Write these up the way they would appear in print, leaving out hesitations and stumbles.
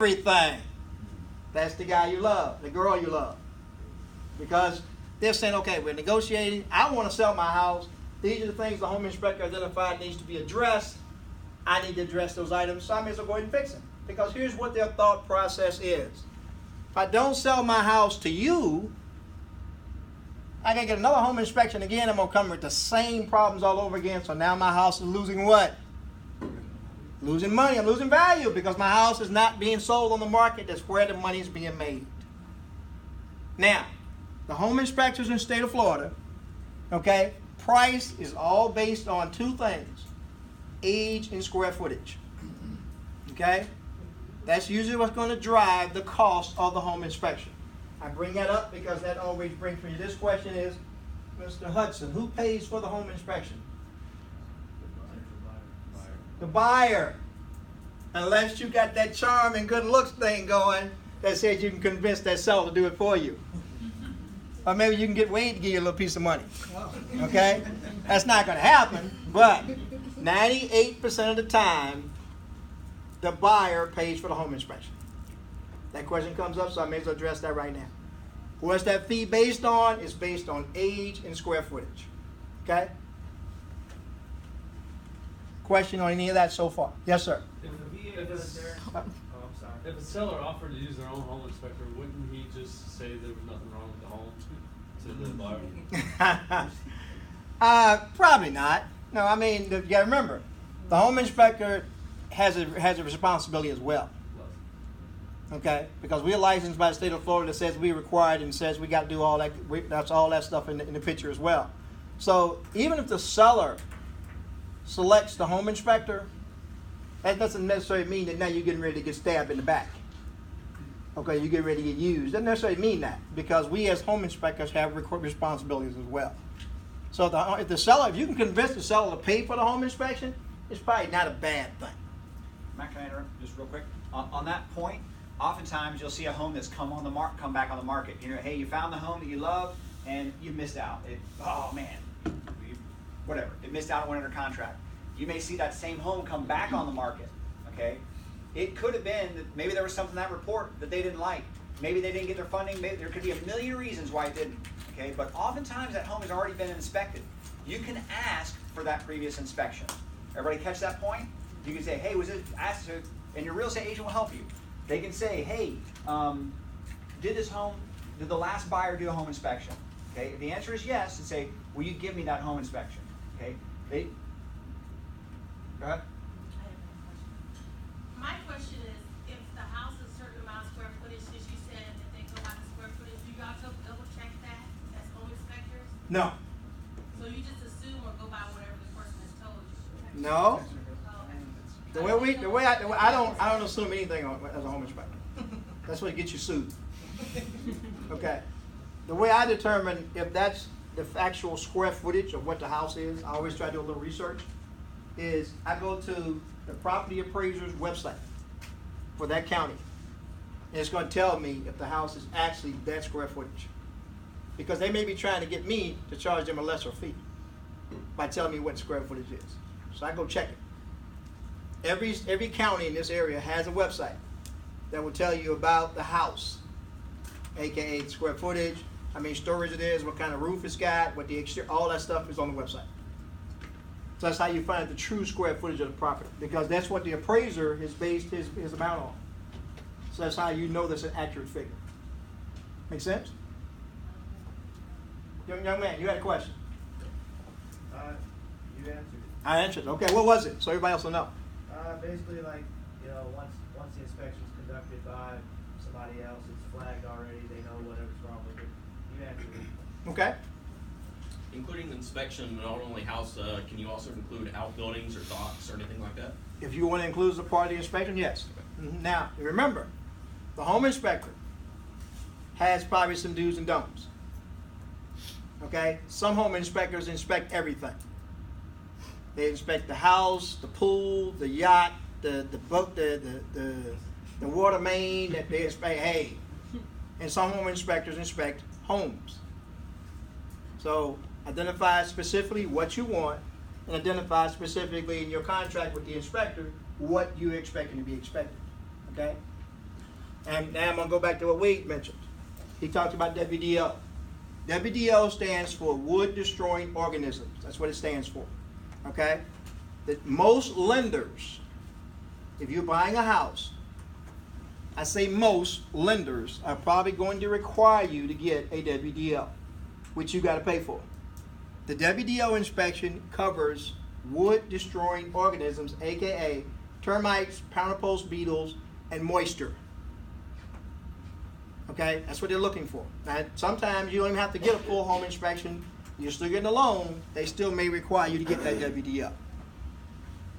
everything. That's the guy you love, the girl you love. Because they're saying, okay, we're negotiating. I want to sell my house. These are the things the home inspector identified needs to be addressed. I need to address those items, so I may as well go ahead and fix them. Because here's what their thought process is. If I don't sell my house to you, I can get another home inspection again. I'm going to come with the same problems all over again. So now my house is losing what? Losing money. I'm losing value because my house is not being sold on the market. That's where the money is being made. Now, the home inspectors in the state of Florida, okay, price is all based on two things: age and square footage. Okay? That's usually what's going to drive the cost of the home inspection. I bring that up because that always brings me to this question is, Mr. Hudson, who pays for the home inspection? The buyer. Unless you got that charm and good looks thing going that says you can convince that seller to do it for you. Or maybe you can get Wade to give you a little piece of money. Okay? That's not going to happen, but 98% of the time, the buyer pays for the home inspection. That question comes up, so I may as well address that right now. What's that fee based on? It's based on age and square footage. Okay? Question on any of that so far? Yes, sir. If a seller offered to use their own home inspector, wouldn't he just say there was nothing wrong with the home to the buyer? Probably not. No, I mean, you got to remember, the home inspector has a responsibility as well. Okay, because we're licensed by the state of Florida that says we're required and says we got to do all that. That's all that stuff in the picture as well. So even if the seller selects the home inspector, that doesn't necessarily mean that now you're getting ready to get stabbed in the back. Okay, you're getting ready to get used. Doesn't necessarily mean that, because we as home inspectors have responsibilities as well. So if you can convince the seller to pay for the home inspection, it's probably not a bad thing. Matt, can I interrupt just real quick? On that point, oftentimes you'll see a home that's come back on the market. You know, hey, you found the home that you love and you missed out. It missed out on one under contract. You may see that same home come back on the market. Okay, it could have been that maybe there was something in that report that they didn't like. Maybe they didn't get their funding. Maybe there could be a million reasons why it didn't. Okay, but oftentimes that home has already been inspected. You can ask for that previous inspection. Everybody catch that point? You can say, hey, was it asked to, and your real estate agent will help you. They can say, hey, did the last buyer do a home inspection? Okay, if the answer is yes, and say, will you give me that home inspection? Okay, go ahead. My question is, if the house is a certain amount of square footage, since you said that they go by the square footage, do y'all double check that as home inspectors? No. So you just assume or go by whatever the person has told you? No. I don't assume anything as a home inspector. That's what gets you sued. Okay. The way I determine if that's the actual square footage of what the house is, I always try to do a little research, is I go to the property appraiser's website for that county. And it's going to tell me if the house is actually that square footage. Because they may be trying to get me to charge them a lesser fee by telling me what square footage is. So I go check it. Every county in this area has a website that will tell you about the house, aka the square footage, how many stories it is, what kind of roof it's got, what the exterior, all that stuff is on the website. So that's how you find the true square footage of the property, because that's what the appraiser has based his amount on. So that's how you know that's an accurate figure. Make sense? Young man, you had a question. You answered it. I answered. Okay, what was it? So everybody else will know. Basically, once the inspection is conducted by somebody else, it's flagged already. They know whatever's wrong with it. You answered it. Okay. Including the inspection, not only house, can you also include outbuildings or docks or anything like that? If you want to include the part of the inspection, yes. Now, remember, the home inspector has probably some do's and don'ts. Okay? Some home inspectors inspect everything. They inspect the house, the pool, the yacht, the boat, the water main. That they inspect. Hey, and some home inspectors inspect homes. So identify specifically what you want, and identify specifically in your contract with the inspector what you're expecting to be expected. Okay. And now I'm going to go back to what Wade mentioned. He talked about WDO. WDO stands for wood destroying organisms. That's what it stands for. Okay? That most lenders, if you're buying a house, I say most lenders are probably going to require you to get a WDO, which you got to pay for. The WDO inspection covers wood destroying organisms, aka termites, powder post beetles, and moisture. Okay, that's what they're looking for. Now, sometimes you don't even have to get a full home inspection. You're still getting a loan. They still may require you to get that WDO.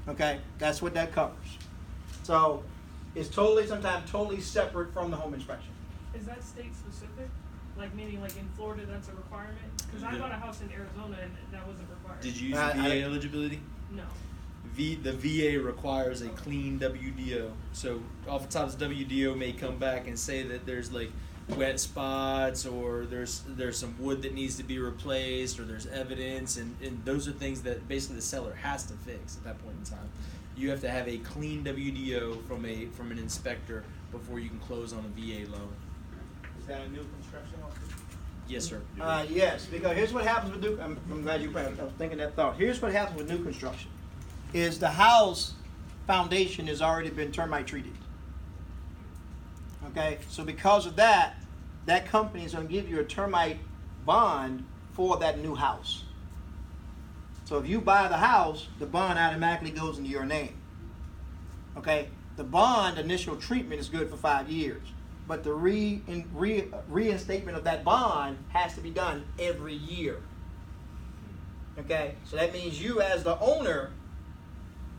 Okay, that's what that covers. So it's sometimes totally separate from the home inspection. Is that state specific? Like meaning like in Florida that's a requirement? Because I bought a house in Arizona and that wasn't required. Did you use VA eligibility? No. The VA requires a clean WDO. So oftentimes WDO may come back and say that there's like wet spots or there's some wood that needs to be replaced or there's evidence and those are things that basically the seller has to fix at that point in time. You have to have a clean WDO from an inspector before you can close on a VA loan. Is that a new construction office? Yes, sir. Yes, because here's what happens with new. I'm glad you. I was thinking that thought. Here's what happens with new construction: is the house foundation has already been termite treated. Okay, so because of that, that company is going to give you a termite bond for that new house. So if you buy the house, the bond automatically goes into your name. Okay, the bond initial treatment is good for 5 years. But the reinstatement of that bond has to be done every year. Okay? So that means you as the owner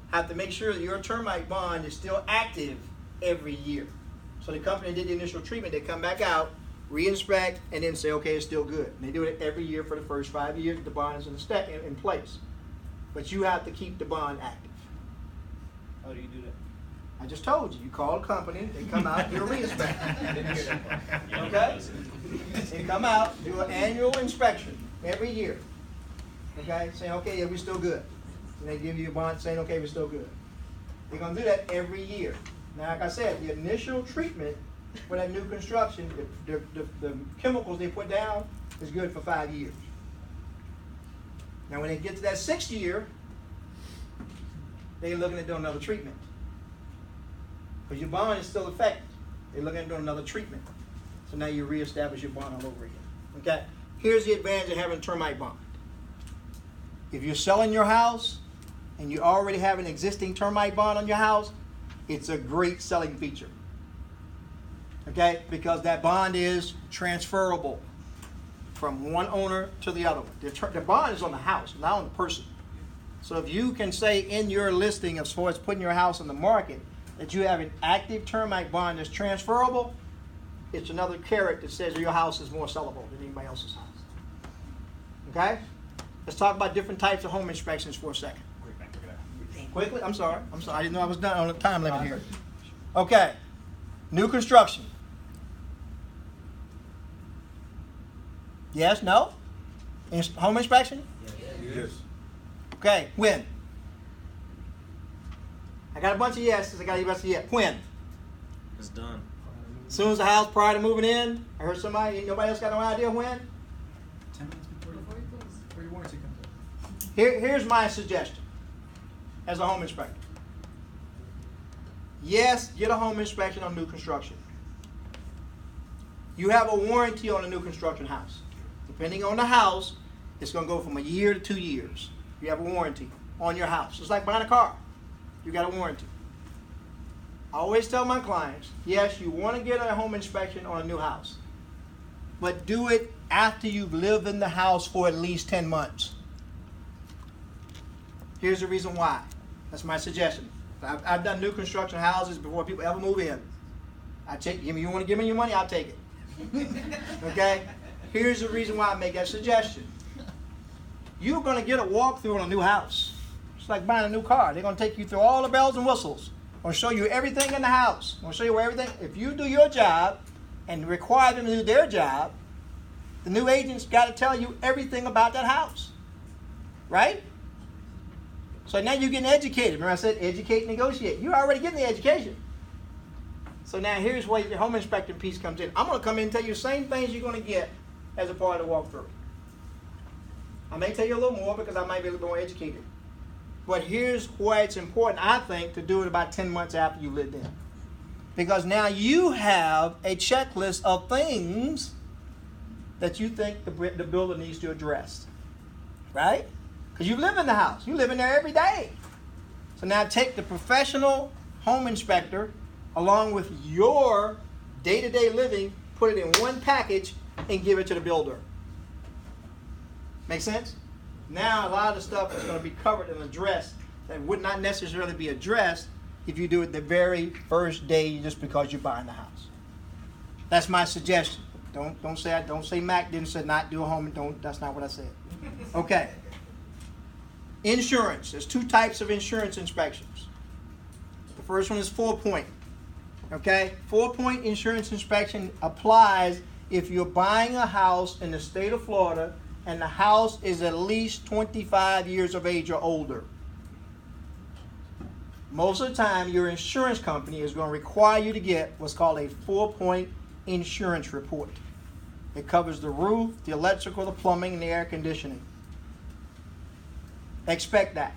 have to make sure that your termite bond is still active every year. So the company that did the initial treatment, they come back out, re-inspect, and then say, okay, it's still good. And they do it every year for the first 5 years. The bond is in place. But you have to keep the bond active. How do you do that? I just told you. You call a company, they come out, do a re-inspection. Okay? They come out, do an annual inspection every year. Okay? Saying, okay, yeah, we're still good. And they give you a bond saying, okay, we're still good. They're going to do that every year. Now, like I said, the initial treatment for that new construction, the chemicals they put down is good for 5 years. Now, when they get to that 6th year, they're looking at doing another treatment. Because your bond is still effective. They're looking at doing another treatment. So now you reestablish your bond all over again. Okay? Here's the advantage of having a termite bond. If you're selling your house and you already have an existing termite bond on your house, it's a great selling feature. Okay? Because that bond is transferable from one owner to the other one. The bond is on the house, not on the person. So if you can say in your listing as far as putting your house on the market that you have an active termite bond that's transferable, it's another carrot that says your house is more sellable than anybody else's house. Okay? Let's talk about different types of home inspections for a second. Quickly? I'm sorry. I didn't know I was done on the time limit here. Okay. New construction. Yes? No? Home inspection? Yes. Okay. When? I got a bunch of yeses. I got a bunch of yes. When? It's done. As soon as the house prior to moving in. I heard nobody else got no idea when? 10 minutes before your warranty comes up. Here's my suggestion as a home inspector. Yes, get a home inspection on new construction. You have a warranty on a new construction house. Depending on the house, it's going to go from a year to 2 years. You have a warranty on your house. It's like buying a car. You got a warranty. I always tell my clients, yes, you want to get a home inspection on a new house, but do it after you've lived in the house for at least 10 months. Here's the reason why. That's my suggestion. I've done new construction houses before people ever move in. You want to give me your money, I'll take it. Okay? Here's the reason why I make that suggestion. You're going to get a walkthrough on a new house. It's like buying a new car. They're going to take you through all the bells and whistles. They'll show you everything in the house. They'll show you everything. If you do your job and require them to do their job, the new agent's got to tell you everything about that house. Right? So now you're getting educated. Remember I said educate, negotiate. You're already getting the education. So now here's where your home inspecting piece comes in. I'm going to come in and tell you the same things you're going to get as a part of the walkthrough. I may tell you a little more because I might be a little more educated. But here's why it's important, I think, to do it about 10 months after you lived in. Because now you have a checklist of things that you think the builder needs to address. Right? Because you live in the house. You live in there every day. So now take the professional home inspector along with your day-to-day living, put it in one package, and give it to the builder. Make sense? Now a lot of the stuff is going to be covered and addressed that would not necessarily be addressed if you do it the very first day just because you're buying the house. That's my suggestion. Don't say Mac didn't say not do a home and that's not what I said. Okay. Insurance. There's two types of insurance inspections. The first one is 4-point. Okay? 4-point insurance inspection applies if you're buying a house in the state of Florida and the house is at least 25 years of age or older. Most of the time, your insurance company is going to require you to get what's called a 4-point insurance report. It covers the roof, the electrical, the plumbing, and the air conditioning. Expect that.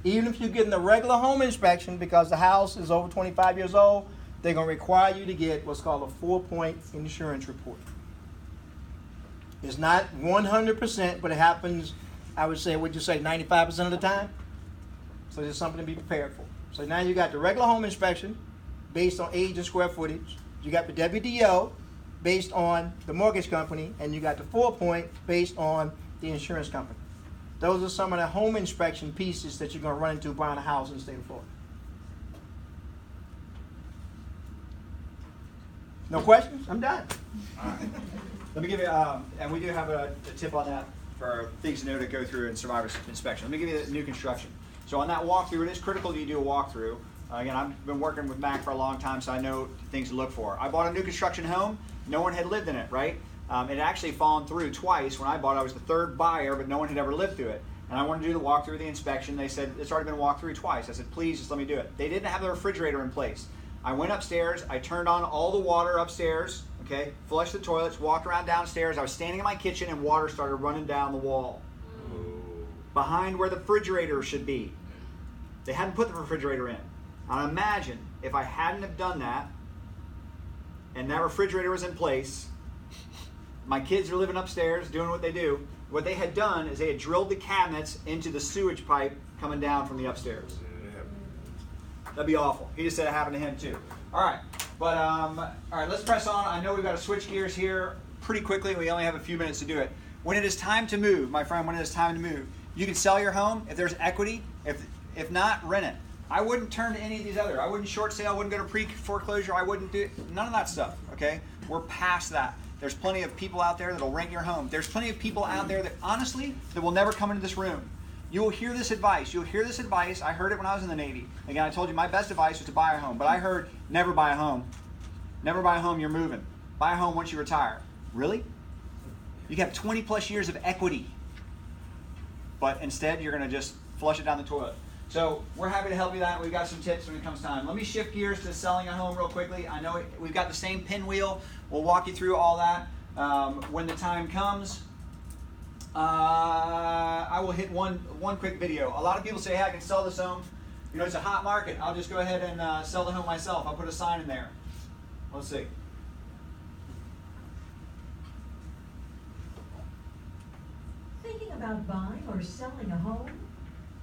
Even if you're getting a regular home inspection because the house is over 25 years old, they're going to require you to get what's called a 4-point insurance report. It's not 100%, but it happens, I would say, 95% of the time? So there's something to be prepared for. So now you got the regular home inspection based on age and square footage. You got the WDO based on the mortgage company, and you got the 4-point based on the insurance company. Those are some of the home inspection pieces that you're going to run into buying a house in the state of Florida. No questions? I'm done. All right. Let me give you, and we do have a tip on that for things to know to go through in survivor inspection. Let me give you the new construction. So on that walkthrough, it is critical that you do a walkthrough. Again, I've been working with Mac for a long time, so I know things to look for. I bought a new construction home. No one had lived in it, right? It had actually fallen through twice. When I bought it, I was the third buyer, but no one had ever lived through it. And I wanted to do the walkthrough, the inspection. They said, it's already been walked through twice. I said, please, just let me do it. They didn't have the refrigerator in place. I went upstairs. I turned on all the water upstairs, okay, flushed the toilets, walked around downstairs. I was standing in my kitchen, and water started running down the wall behind where the refrigerator should be. They hadn't put the refrigerator in. Now imagine if I hadn't have done that, and that refrigerator was in place, my kids are living upstairs doing what they do. What they had done is they had drilled the cabinets into the sewage pipe coming down from the upstairs. That'd be awful. He just said it happened to him too. All right, but all right, let's press on. I know we've got to switch gears here pretty quickly. We only have a few minutes to do it. When it is time to move, my friend, when it is time to move, you can sell your home if there's equity. If not, rent it. I wouldn't turn to any of these other. I wouldn't short sale. I wouldn't go to pre-foreclosure. I wouldn't do none of that stuff. Okay, we're past that. There's plenty of people out there that'll rent your home. There's plenty of people out there that honestly that will never come into this room. You will hear this advice. You'll hear this advice. I heard it when I was in the Navy. Again, I told you my best advice was to buy a home, but I heard never buy a home. Never buy a home. You're moving. Buy a home once you retire. Really? You have 20 plus years of equity, but instead you're going to just flush it down the toilet. So we're happy to help you that. We've got some tips when it comes time. Let me shift gears to selling a home real quickly. I know we've got the same pinwheel. We'll walk you through all that when the time comes. I will hit one quick video. A lot of people say, hey, I can sell this home. You know, it's a hot market. I'll just go ahead and sell the home myself. I'll put a sign in there. Let's see. Thinking about buying or selling a home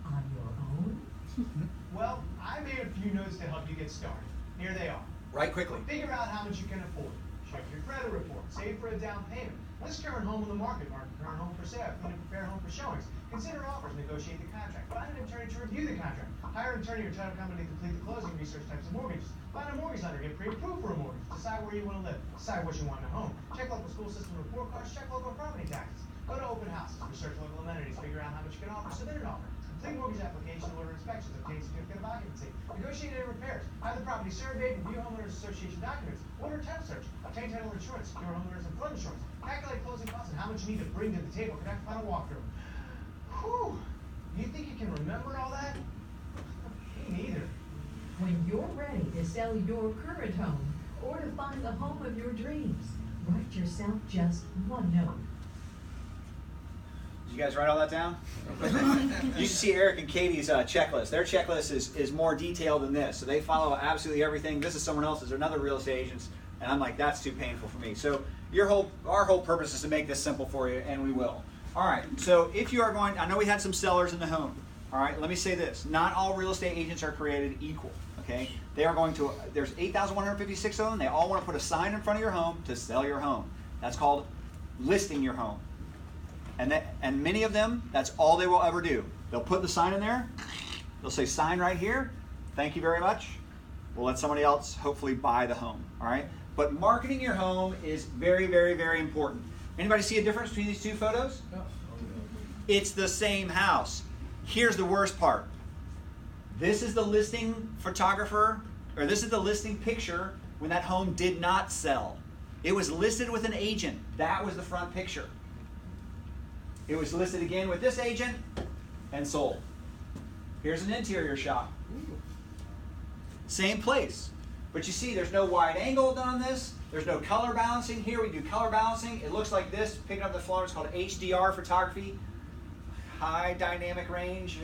on your own? Well, I made a few notes to help you get started. Here they are. Right quickly. Figure out how much you can afford. Check your credit report. Save for a down payment. List current home on the market. Mark current home for sale. If you prepare home for showings. Consider offers. Negotiate the contract. Find an attorney to review the contract. Hire an attorney or title company to complete the closing. Research types of mortgages. Find a mortgage lender. Get pre-approved for a mortgage. Decide where you want to live. Decide what you want in a home. Check local school system report cards. Check local property taxes. Go to open houses. Research local amenities. Figure out how much you can offer. Submit an offer. Complete mortgage application, order inspections, obtain certificate of occupancy, negotiate any repairs, have the property surveyed, review homeowners association documents, order a title search, obtain title insurance, secure homeowners and flood insurance, calculate closing costs and how much you need to bring to the table, conduct final walkthrough. Whew, you think you can remember all that? Me neither. When you're ready to sell your current home, or to find the home of your dreams. Write yourself just one note. Did you guys write all that down? You should see Eric and Katie's checklist. Their checklist is more detailed than this. So they follow absolutely everything. This is someone else's. They're another real estate agents. And I'm like, that's too painful for me. So our whole purpose is to make this simple for you, and we will. All right, so if you are going, I know we had some sellers in the home. All right, let me say this. Not all real estate agents are created equal, okay? They are going to, there's 8,156 of them. They all want to put a sign in front of your home to sell your home. That's called listing your home. And many of them, that's all they will ever do. They'll put the sign in there. They'll say, sign right here. Thank you very much. We'll let somebody else hopefully buy the home, all right? But marketing your home is very, very, very important. Anybody see a difference between these two photos? It's the same house. Here's the worst part. This is the listing photographer, or this is the listing picture when that home did not sell. It was listed with an agent. That was the front picture. It was listed again with this agent and sold. Here's an interior shot. Same place. But you see, there's no wide angle done on this. There's no color balancing. Here we do color balancing. It looks like this. Picking up the floor. It's called HDR photography. High dynamic range.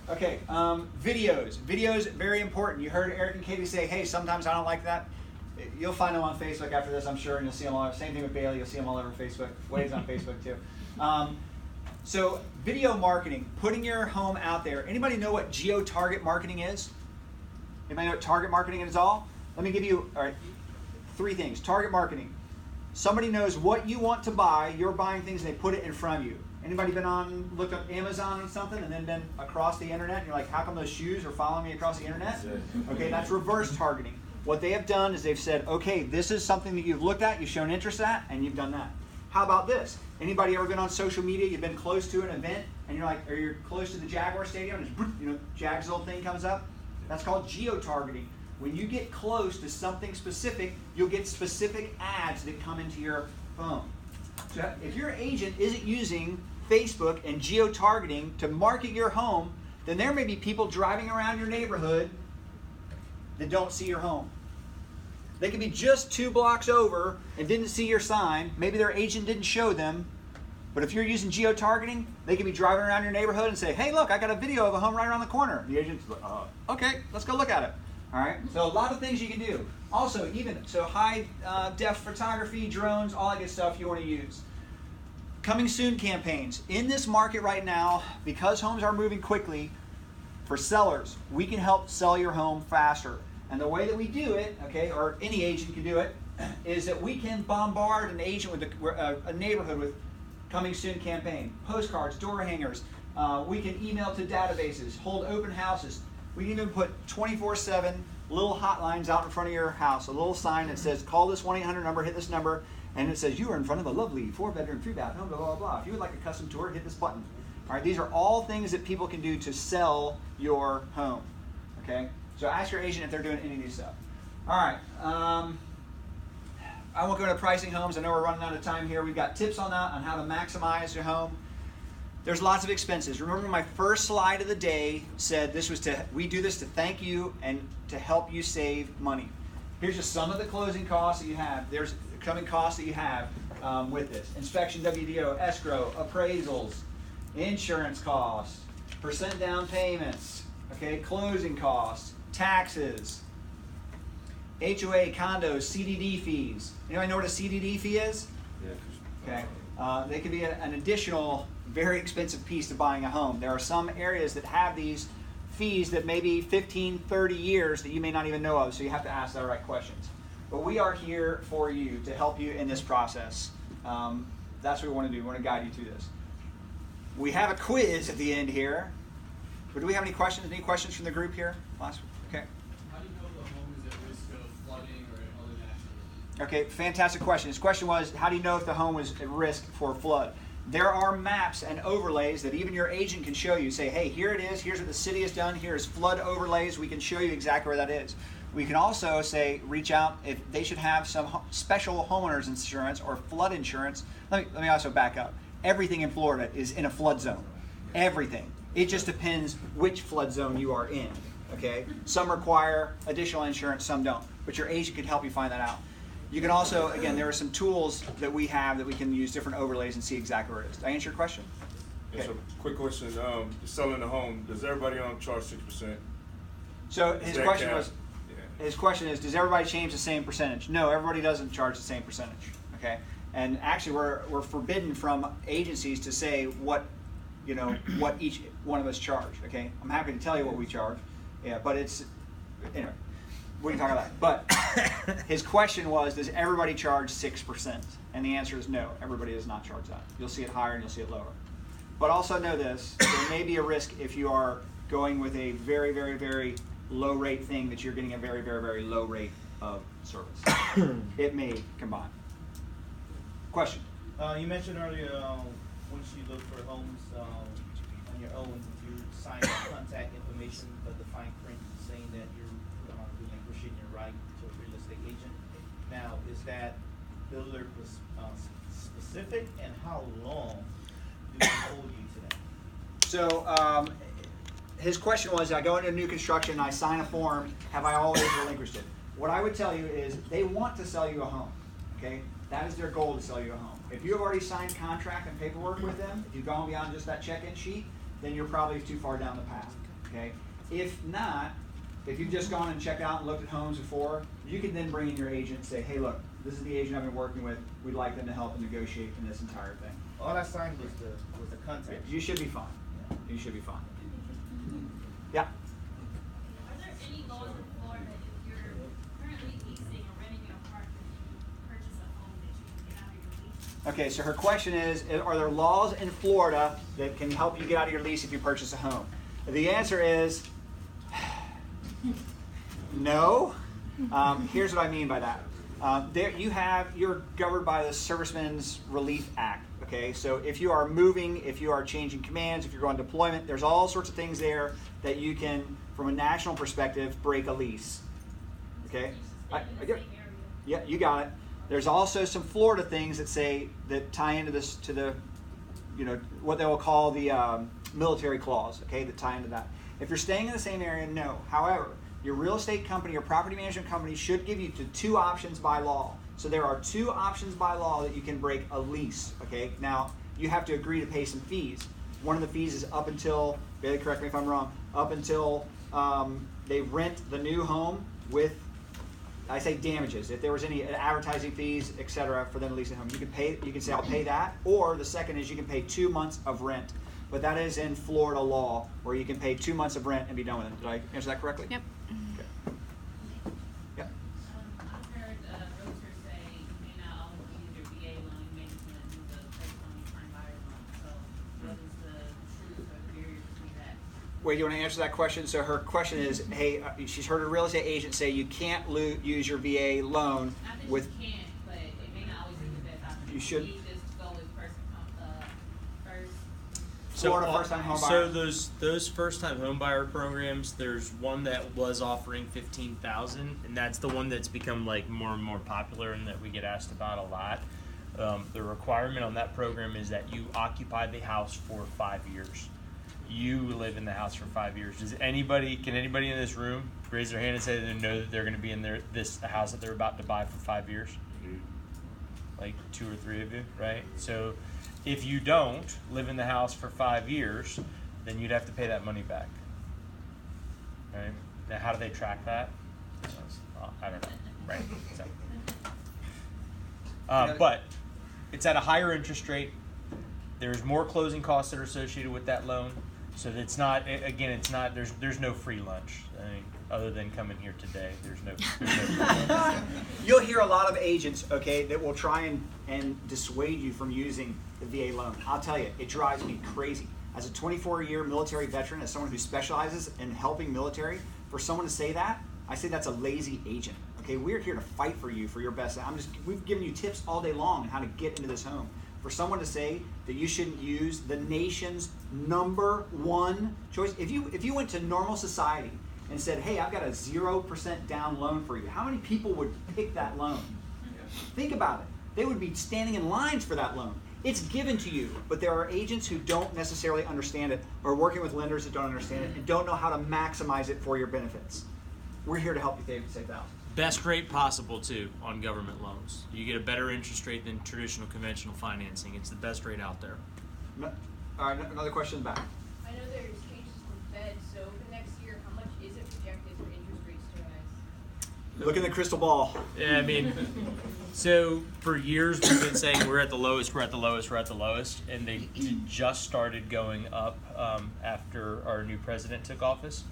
Okay, videos. Videos, very important. You heard Eric and Katie say, hey, sometimes I don't like that. You'll find them on Facebook after this, I'm sure, and you'll see them all over. Same thing with Bailey. You'll see them all over Facebook. Wade's on Facebook, too. So video marketing, putting your home out there. Anybody know what geo-target marketing is? Anybody know what target marketing is all? Let me give you three things. Target marketing. Somebody knows what you want to buy. You're buying things and they put it in front of you. Anybody looked up Amazon or something and then been across the internet and you're like, how come those shoes are following me across the internet? Okay, that's reverse targeting. What they have done is they've said, okay, this is something that you've looked at, you've shown interest at, and you've done that. How about this? Anybody ever been on social media, you've been close to an event, and you're like, or you're close to the Jaguar Stadium, and just, Jag's little thing comes up? That's called geo-targeting. When you get close to something specific, you'll get specific ads that come into your phone. So if your agent isn't using Facebook and geo-targeting to market your home, then there may be people driving around your neighborhood that don't see your home. They could be just 2 blocks over and didn't see your sign. Maybe their agent didn't show them. But if you're using geo-targeting, they could be driving around your neighborhood and say, hey, look, I got a video of a home right around the corner. The agent's like, okay, let's go look at it. All right, so a lot of things you can do. Also, high def photography, drones, all that good stuff you want to use. Coming soon campaigns. In this market right now, because homes are moving quickly, for sellers, we can help sell your home faster. And the way that we do it, okay, or any agent can do it, is that we can bombard an agent with a neighborhood with coming soon campaign, postcards, door hangers. We can email to databases, hold open houses. We can even put 24/7 little hotlines out in front of your house, a little sign that says, call this 1-800 number, hit this number, and it says, you are in front of a lovely 4-bedroom, 3-bath home, blah, blah, blah. If you would like a custom tour, hit this button. All right, these are all things that people can do to sell your home, okay? So ask your agent if they're doing any of these stuff. All right, I won't go into pricing homes. I know we're running out of time here. We've got tips on that, on how to maximize your home. There's lots of expenses. Remember my first slide of the day said we do this to thank you and to help you save money. Here's just some of the closing costs that you have. There's coming costs that you have with this. Inspection, WDO, escrow, appraisals, insurance costs, percent down payments, okay, closing costs, taxes, HOA, condos, CDD fees. Anybody know what a CDD fee is? Okay. They can be an additional, very expensive piece to buying a home. There are some areas that have these fees that may be 15, 30 years that you may not even know of, so you have to ask the right questions. But we are here for you to help you in this process. That's what we want to do. We want to guide you through this. We have a quiz at the end here. But do we have any questions? Any questions from the group here? Last one? Okay. How do you know the home is at risk of flooding or other natural? Okay, fantastic question. His question was, how do you know if the home was at risk for flood? There are maps and overlays that even your agent can show you. Say, hey, here it is. Here's what the city has done. Here's flood overlays. We can show you exactly where that is. We can also say, reach out if they should have some special homeowners insurance or flood insurance. Let me also back up. Everything in Florida is in a flood zone. Everything. It just depends which flood zone you are in. Okay? Some require additional insurance, some don't. but your agent could help you find that out. You can also, again, there are some tools that we have that we can use different overlays and see exactly where it is. Did I answer your question? Yes, Okay. so quick question, selling the home, does everybody charge 6%? So Is his that question cap? was, Yeah. his question is, does everybody change the same percentage? No, everybody doesn't charge the same percentage, okay? And actually, we're forbidden from agencies to say what, you know, what each one of us charge, okay? I'm happy to tell you what we charge, yeah, but it's, anyway, we can talk about that. But his question was, does everybody charge 6%? And the answer is no, everybody does not charge that. You'll see it higher and you'll see it lower. But also know this, there may be a risk if you are going with a very, very, very low rate thing that you're getting a very, very, very low rate of service. It may combine. Question? You mentioned earlier, once you look for homes on your own, you sign the contact information, but the fine print saying that you're relinquishing your right to a real estate agent. Now, is that builder specific, and how long do they hold you to that? So his question was, I go into new construction, I sign a form, have I always relinquished it? What I would tell you is they want to sell you a home, okay? That is their goal, to sell you a home. If you have already signed contract and paperwork with them, if you've gone beyond just that check-in sheet, then you're probably too far down the path, okay? If not, if you've just gone and checked out and looked at homes before, you can then bring in your agent and say, hey, look, this is the agent I've been working with. We'd like them to help negotiate in this entire thing. All I signed was the contact. You should be fine. You should be fine. Yeah? Are there any laws in Florida if you're currently leasing or renting an apartment and you purchase a home that you can get out of your lease? Okay, so her question is, are there laws in Florida that can help you get out of your lease if you purchase a home? The answer is no. Here's what I mean by that. You're governed by the Servicemen's Relief Act. Okay, so if you are moving, if you are changing commands, if you're going deployment, there's all sorts of things there that you can, from a national perspective, break a lease. Okay, yeah, you got it. There's also some Florida things that tie into this, to the, you know, what they will call the military clause. Okay, that tie into that. If you're staying in the same area, no. However, your real estate company or property management company should give you two options by law. So there are 2 options by law that you can break a lease, okay? Now, you have to agree to pay some fees. One of the fees is up until, Bailey, correct me if I'm wrong, up until they rent the new home with, I say damages. If there was any advertising fees, etc., for them to lease a home, you can say, I'll pay that. Or the second is you can pay 2 months of rent. But that is in Florida law, where you can pay 2 months of rent and be done with it. Did I answer that correctly? Yep. Okay. Yep. I've heard realtors say you may not always use your VA loan, you may just want to use a first time buyer loan. So what is the truth or the barrier between that? Wait, you want to answer that question? So her question is, hey, she's heard a real estate agent say you can't use your VA loan I think with. you can, but it may not always be the best option. You should. You just go with first. Florida first-time home So buyer. those first-time home buyer programs, there's one that was offering $15,000, and that's the one that's become like more and more popular and that we get asked about a lot. The requirement on that program is that you occupy the house for 5 years. You live in the house for 5 years. Can anybody in this room raise their hand and say they know that they're going to be in this house that they're about to buy for 5 years? Like 2 or 3 of you, right? So if you don't live in the house for 5 years, then you'd have to pay that money back. Right? Now, how do they track that? I don't know. Right? So, but it's at a higher interest rate. There's more closing costs that are associated with that loan. So it's not. Again, it's not. There's no free lunch. I mean, other than coming here today, there's no free lunch. You'll hear a lot of agents, okay, that will try and dissuade you from using the VA loan. I'll tell you, it drives me crazy. As a 24-year military veteran, as someone who specializes in helping military, for someone to say that, I say that's a lazy agent. Okay, we're here to fight for you for your best. We've given you tips all day long on how to get into this home. For someone to say that you shouldn't use the nation's #1 choice, if you went to normal society and said, hey, I've got a 0% down loan for you, how many people would pick that loan? Think about it. They would be standing in lines for that loan. It's given to you, but there are agents who don't necessarily understand it, or working with lenders that don't understand it and don't know how to maximize it for your benefits. We're here to help you save thousands. Best rate possible too on government loans. You get a better interest rate than traditional conventional financing. It's the best rate out there. All right, another question back. I know there's changes from Fed, so for next year, how much is it projected for interest rates to rise? Look in the crystal ball. Yeah, I mean, so for years we've been saying we're at the lowest, we're at the lowest, we're at the lowest, and they just started going up after our new president took office,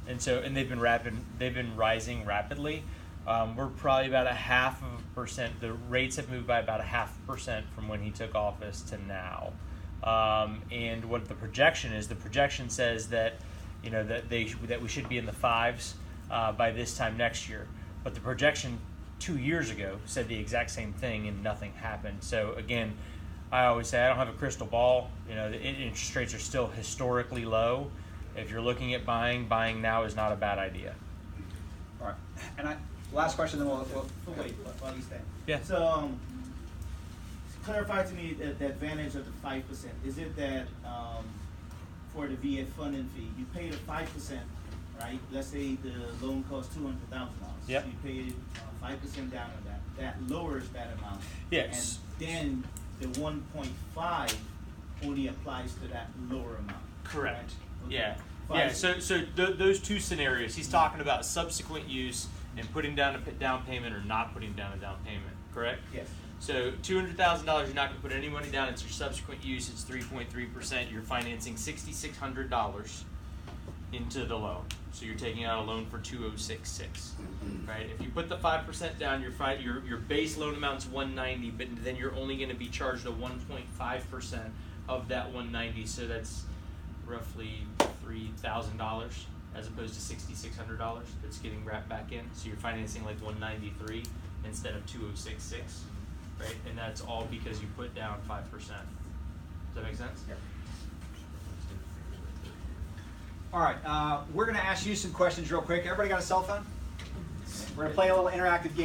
and they've been rising rapidly. We're probably about 0.5%. The rates have moved by about 0.5% from when he took office to now. And what the projection says that, you know, that we should be in the 5s by this time next year. But the projection 2 years ago said the exact same thing, and nothing happened. So again, I always say I don't have a crystal ball. You know, the interest rates are still historically low. If you're looking at buying now is not a bad idea. All right, and last question, then we'll Wait, while you stay. Yeah. So, clarify to me the advantage of the 5%. Is it that for the VA funding fee, you pay the 5%, right? Let's say the loan costs $200,000. Yep. You pay 5% down on that. That lowers that amount. Yes. And then the 1.5 only applies to that lower amount. Correct. Right? Okay. Yeah. Five. Yeah. So those two scenarios, he's talking about subsequent use and putting down a down payment or not putting down a down payment. Correct? Yes. So $200,000, you're not going to put any money down. It's your subsequent use. It's 3.3%. You're financing $6,600 into the loan. So you're taking out a loan for $2,066, right? If you put the 5% down, your base loan amount's $190, but then you're only going to be charged a 1.5% of that $190. So that's roughly $3,000 as opposed to $6,600 that's getting wrapped back in. So you're financing like $193 instead of $2,066, right? And that's all because you put down 5%. Does that make sense? Yep. All right, we're going to ask you some questions real quick. Everybody got a cell phone? We're going to play a little interactive game.